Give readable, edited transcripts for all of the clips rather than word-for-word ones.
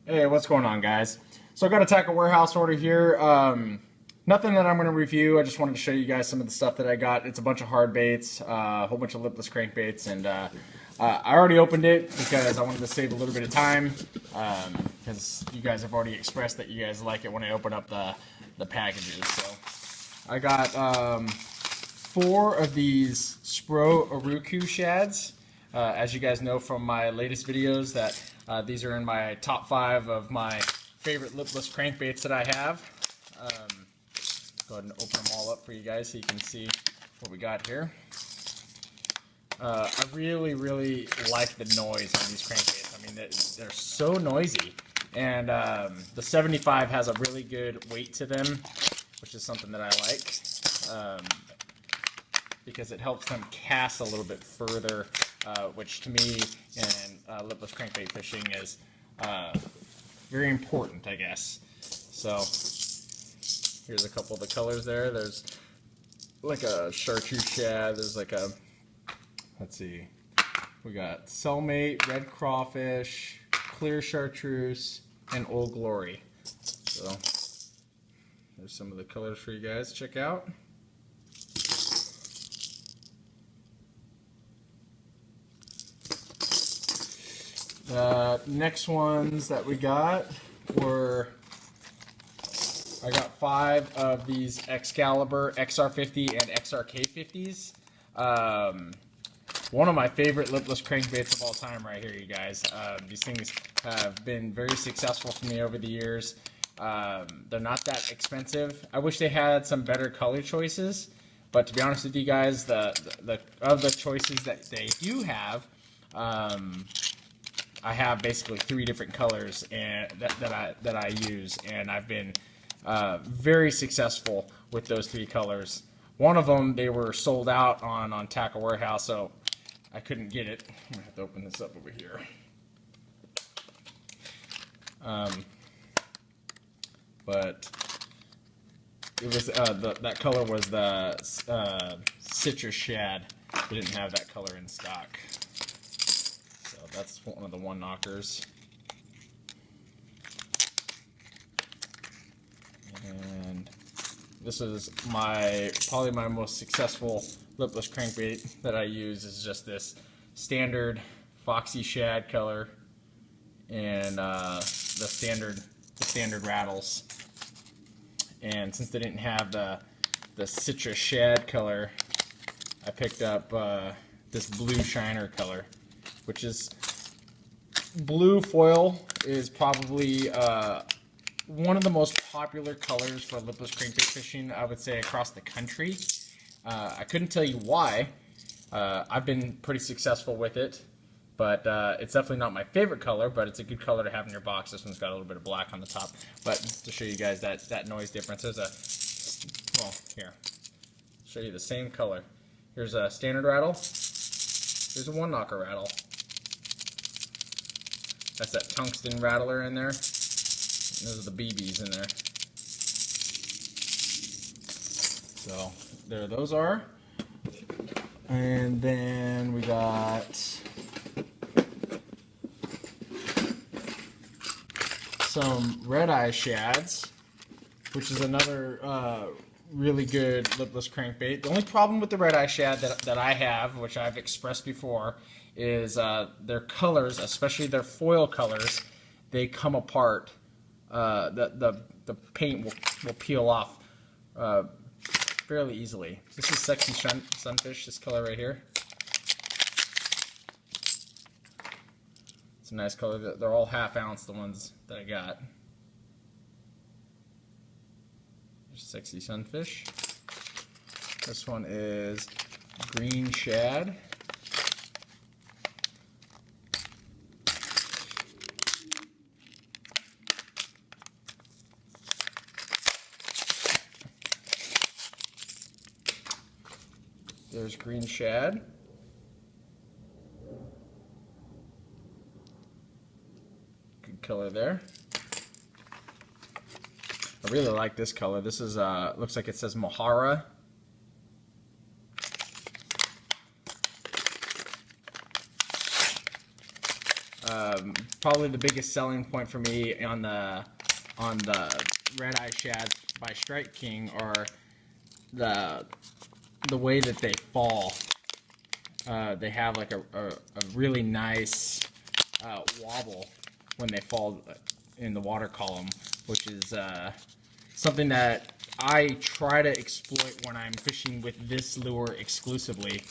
Hey, what's going on, guys? So I got a tackle warehouse order here. Nothing that I'm going to review. I just wanted to show you guys some of the stuff that I got. It's a bunch of hard baits, a whole bunch of lipless crankbaits, and I already opened it because I wanted to save a little bit of time because you guys have already expressed that you guys like it when I open up the packages. So I got 4 of these Spro Aruku shads. As you guys know from my latest videos that these are in my top 5 of my favorite lipless crankbaits that I have. Go ahead and open them all up for you guys so you can see what we got here. I really like the noise on these crankbaits. I mean, they're so noisy. And the 75 has a really good weight to them, which is something that I like. Because it helps them cast a little bit further, which to me in lipless crankbait fishing is very important, I guess. So here's a couple of the colors there. There's like a chartreuse shad. There's like a, let's see, we got cellmate, red crawfish, clear chartreuse, and Old Glory. So there's some of the colors for you guys to check out. The next ones that we got were, I got 5 of these XCalibur XR50 and XRK50s. One of my favorite lipless crankbaits of all time right here, you guys. These things have been very successful for me over the years. They're not that expensive. I wish they had some better color choices, but to be honest with you guys, of the choices that they do have, I have basically 3 different colors and that I use, and I've been very successful with those 3 colors. One of them, they were sold out on Tackle Warehouse, so I couldn't get it. I'm gonna have to open this up over here. But it was that color was the citrus shad. We didn't have that color in stock. That's one of the one knockers. And this is probably my most successful lipless crankbait that I use is just this standard foxy shad color and the standard rattles. And since they didn't have the citrus shad color, I picked up this blue shiner color, which is blue foil is probably one of the most popular colors for lipless crankbait fishing, I would say, across the country. I couldn't tell you why. I've been pretty successful with it, but it's definitely not my favorite color, but it's a good color to have in your box. This one's got a little bit of black on the top, but to show you guys that noise difference, there's here, show you the same color. Here's a standard rattle, here's a one knocker rattle. That's that tungsten rattler in there. And those are the BBs in there. So there those are. And then we got some red-eye shads, which is another really good lipless crankbait. The only problem with the red-eye shad that I have, which I've expressed before, is their colors, especially their foil colors, they come apart. The paint will peel off fairly easily. This is Sexy Sunfish, this color right here. It's a nice color. They're all half ounce, the ones that I got. There's Sexy Sunfish. This one is Green Shad. There's Green Shad. Good color there. I really like this color. This is looks like it says Mohara. probably the biggest selling point for me on the red eye shads by Strike King are the way that they fall. They have like a really nice wobble when they fall in the water column, which is something that I try to exploit when I'm fishing with this lure exclusively,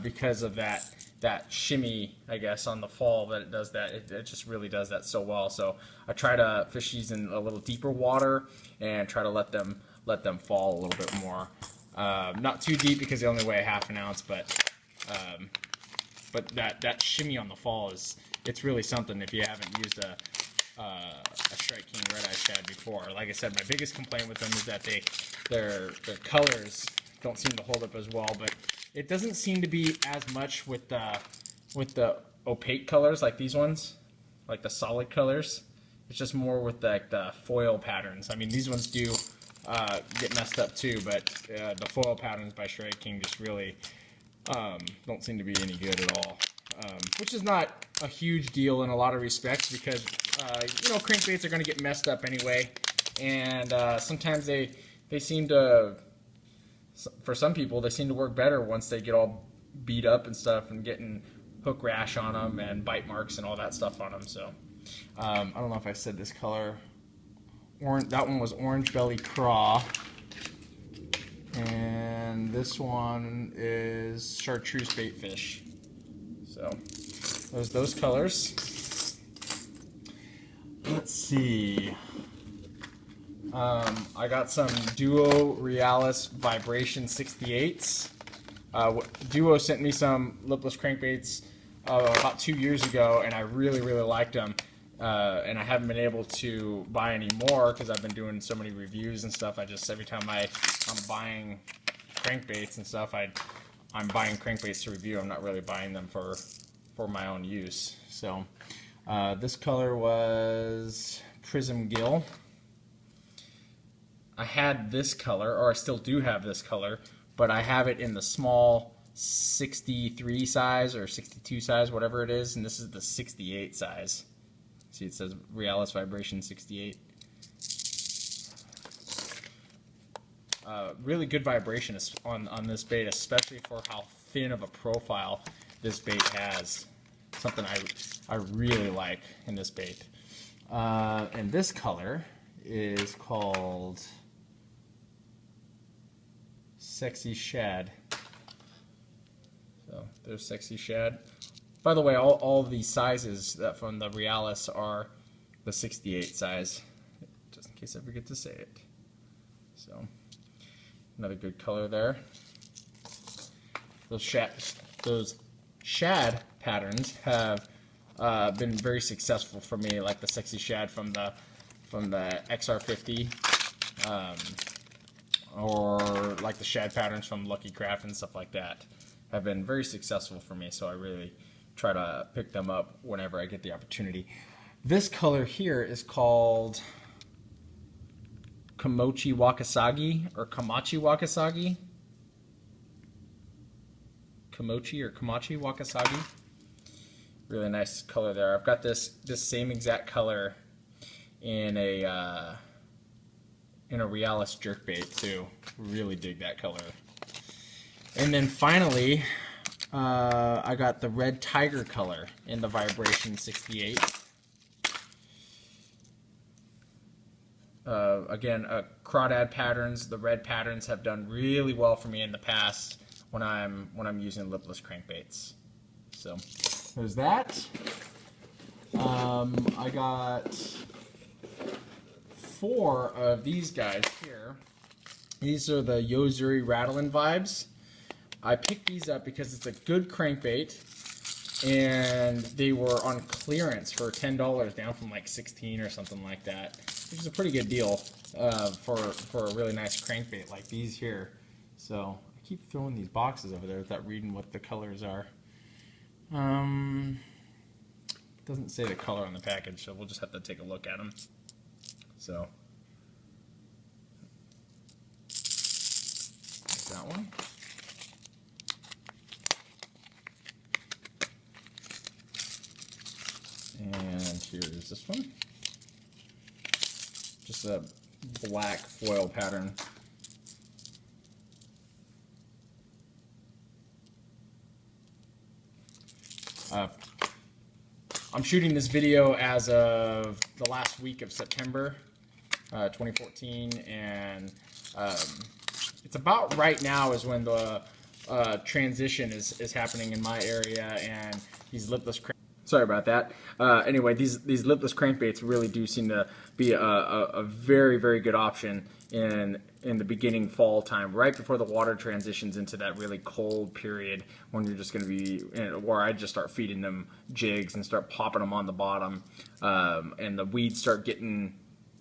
because of that shimmy, I guess, on the fall that it does that. It just really does that so well. So I try to fish these in a little deeper water and try to let them fall a little bit more. Not too deep because they only weigh ½ ounce, but that shimmy on the fall it's really something if you haven't used a Strike King red eye shad before. Like I said, my biggest complaint with them is that their colors don't seem to hold up as well, but it doesn't seem to be as much with the opaque colors like these ones, like the solid colors. It's just more with the foil patterns. I mean, these ones do get messed up too, but the foil patterns by Strike King just really don't seem to be any good at all. Which is not a huge deal in a lot of respects because you know, crankbaits are going to get messed up anyway, and sometimes they seem to, for some people, they seem to work better once they get all beat up and stuff and getting hook rash on them and bite marks and all that stuff on them. So I don't know if I said this color. That one was Orange Belly Craw, and this one is Chartreuse Baitfish. So those colors. Let's see. I got some Duo Realis Vibration 68s. Duo sent me some lipless crankbaits about 2 years ago, and I really liked them. And I haven't been able to buy any more because I've been doing so many reviews and stuff. Every time I'm buying crankbaits and stuff, I'm buying crankbaits to review. I'm not really buying them for my own use. So this color was Prism Gill. I had this color, or I still do have this color, but I have it in the small 63 size or 62 size, whatever it is, and this is the 68 size. See, it says Realis Vibration 68. Really good vibration on this bait, especially for how thin of a profile this bait has. Something I really like in this bait. And this color is called Sexy Shad. So there's Sexy Shad. By the way, all of these sizes from the Realis are the 68 size, just in case I forget to say it. So another good color there. Those shad patterns have been very successful for me, like the Sexy Shad from the XR50, or like the shad patterns from Lucky Craft and stuff like that, have been very successful for me. So I really try to pick them up whenever I get the opportunity. This color here is called Kamachi Wakasagi, or Kamachi Wakasagi. Kamachi Wakasagi. Really nice color there. I've got this same exact color in a Realis jerkbait too. Really dig that color. And then finally, I got the Red Tiger color in the Vibration 68. Again, crawdad patterns. The red patterns have done really well for me in the past when I'm using lipless crankbaits. So there's that. I got 4 of these guys here. These are the Yo-Zuri rattl'n vibes. I picked these up because it's a good crankbait, and they were on clearance for $10, down from like 16 or something like that, which is a pretty good deal for a really nice crankbait like these here. So I keep throwing these boxes over there without reading what the colors are. Doesn't say the color on the package, so we'll just have to take a look at them. So that one. And here is this one. Just a black foil pattern. I'm shooting this video as of the last week of September 2014, and it's about right now is when the transition is happening in my area, and these lipless sorry about that. Anyway, these lipless crankbaits really do seem to be a very, very good option in the beginning fall time, right before the water transitions into that really cold period when you're just going to be, where I just start feeding them jigs and start popping them on the bottom, and the weeds start getting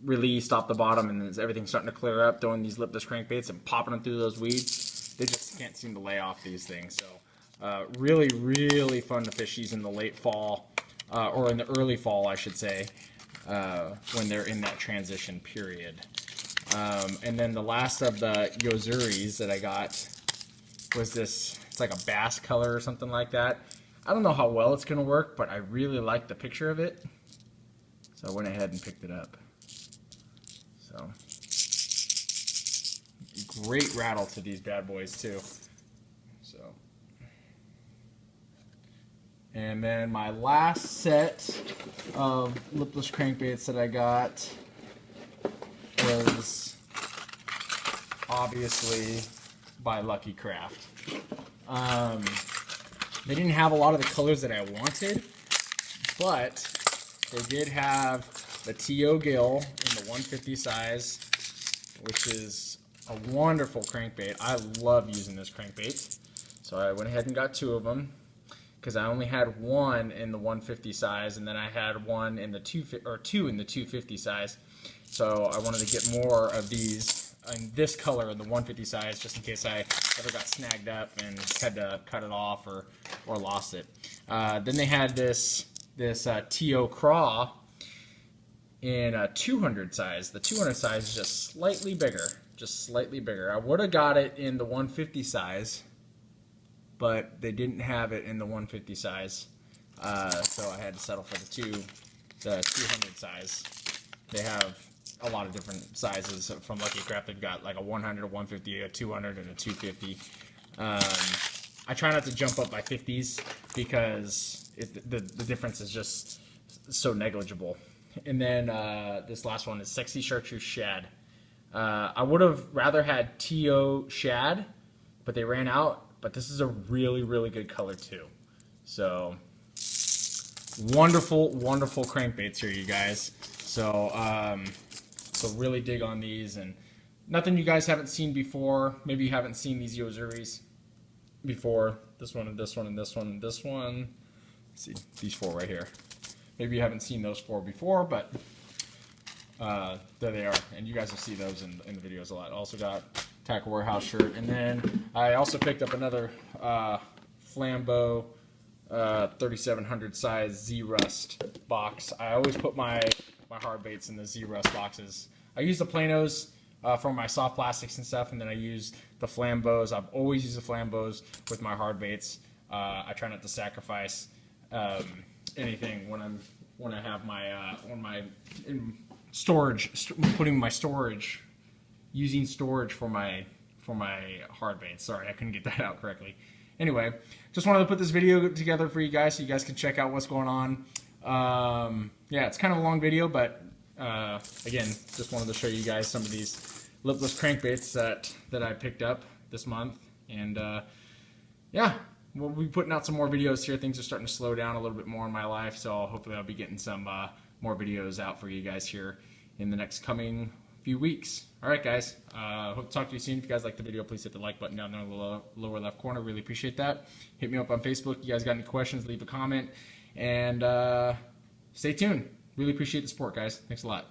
released off the bottom, and as everything's starting to clear up, throwing these lipless crankbaits and popping them through those weeds. They just can't seem to lay off these things. So really, really fun to fish these in the late fall, or in the early fall, I should say, when they're in that transition period. And then the last of the Yo-Zuris that I got was this, it's like a bass color or something like that. I don't know how well it's going to work, but I really like the picture of it, so I went ahead and picked it up. So, great rattle to these bad boys too. So, and then my last set of lipless crankbaits that I got was obviously by Lucky Craft. They didn't have a lot of the colors that I wanted, but they did have the TO gill in the 150 size, which is a wonderful crankbait. I love using this crankbait, so I went ahead and got 2 of them because I only had 1 in the 150 size, and then I had 1 in the 2 in the 250 size. So I wanted to get more of these in this color in the 150 size, just in case I ever got snagged up and had to cut it off or lost it. Then they had this TO craw in a 200 size. The 200 size is just slightly bigger. I would have got it in the 150 size, but they didn't have it in the 150 size, so I had to settle for the 200 size. They have a lot of different sizes from Lucky Craft. They've got like a 100, a 150, a 200, and a 250. I try not to jump up by 50s because the difference is just so negligible. And then this last one is Sexy Chartreuse Shad. I would have rather had TO Shad, but they ran out. But this is a really, really good color too. So wonderful, wonderful crankbaits here, you guys. So so really dig on these, and nothing you guys haven't seen before. Maybe you haven't seen these Yo-Zuris before. This one and this one and this one and this one. Let's see, these 4 right here. Maybe you haven't seen those 4 before, but there they are, and you guys will see those in the videos a lot. Also got Tackle Warehouse shirt, and then I also picked up another Flambeau 3700 size Z-Rust box. I always put my hard baits in the Z-Rust boxes. I use the Planos for my soft plastics and stuff, and then I use the Flambeaus. I've always used the Flambeaus with my hard baits. I try not to sacrifice anything when I have my storage, putting my storage, using storage for my hard baits. Sorry, I couldn't get that out correctly. Anyway, just wanted to put this video together for you guys so you guys can check out what's going on. Yeah, it's kind of a long video, but again, just wanted to show you guys some of these lipless crankbaits that I picked up this month. And yeah, we'll be putting out some more videos here. Things are starting to slow down a little bit more in my life, so hopefully I'll be getting some more videos out for you guys here in the next coming few weeks. Alright guys, hope to talk to you soon. If you guys like the video, please hit the like button down there in the lower left corner. Really appreciate that. Hit me up on Facebook. You guys got any questions, leave a comment. And stay tuned. Really appreciate the support, guys. Thanks a lot.